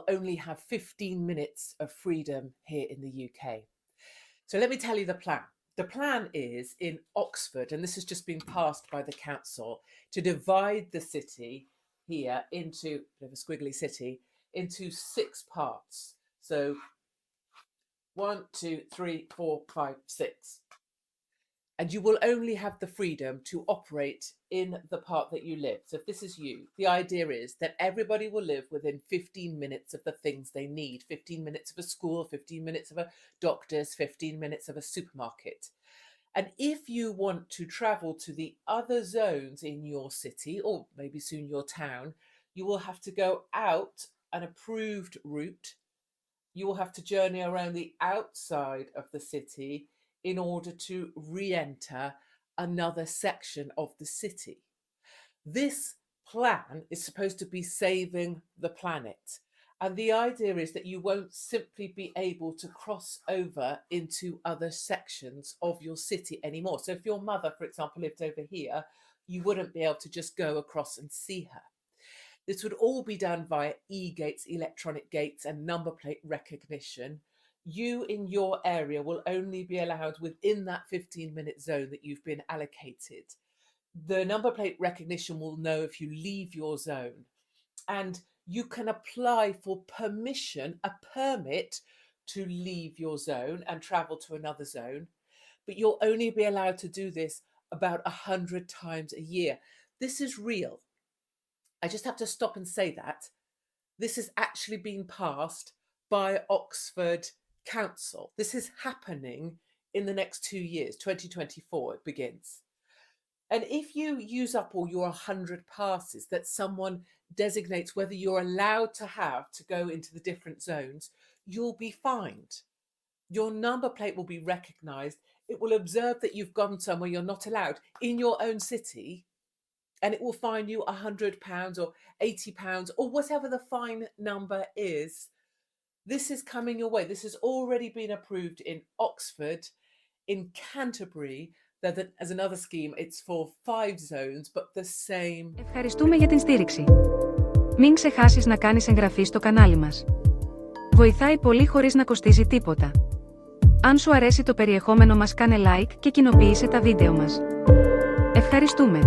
only have 15 minutes of freedom here in the UK. So let me tell you the plan. The plan is in Oxford, and this has just been passed by the council, to divide the city here into, a bit of a squiggly city, into 6 parts. So 1, 2, 3, 4, 5, 6. And you will only have the freedom to operate in the part that you live. So if this is you, the idea is that everybody will live within 15 minutes of the things they need. 15 minutes of a school, 15 minutes of a doctor's, 15 minutes of a supermarket. And if you want to travel to the other zones in your city, or maybe soon your town, you will have to go out an approved route. You will have to journey around the outside of the city in order to re-enter another section of the city. This plan is supposed to be saving the planet. And the idea is that you won't simply be able to cross over into other sections of your city anymore. So if your mother, for example, lived over here, you wouldn't be able to just go across and see her. This would all be done via e-gates, electronic gates, and number plate recognition. You in your area will only be allowed within that 15-minute zone that you've been allocated. The number plate recognition will know if you leave your zone. And you can apply for permission, a permit to leave your zone and travel to another zone. But you'll only be allowed to do this about 100 times a year. This is real. I just have to stop and say that. This has actually been passed by Oxford Council. This is happening in the next 2 years, 2024 it begins. And if you use up all your 100 passes that someone designates whether you're allowed to have to go into the different zones, you'll be fined. Your number plate will be recognised. It will observe that you've gone somewhere you're not allowed in your own city, and it will fine you £100 or £80 or whatever the fine number is. This is coming your way. This has already been approved in Oxford, in Canterbury. As another scheme, it's for 5 zones, but the same. Ευχαριστούμε για την στήριξη. Μην ξεχάσεις να κάνεις εγγραφή στο κανάλι μας. Βοηθάει πολύ χωρίς να κοστίζει τίποτα. Αν σου αρέσει το περιεχόμενο μας, κάνε like και κοινοποίησε τα βίντεο μας. Ευχαριστούμε.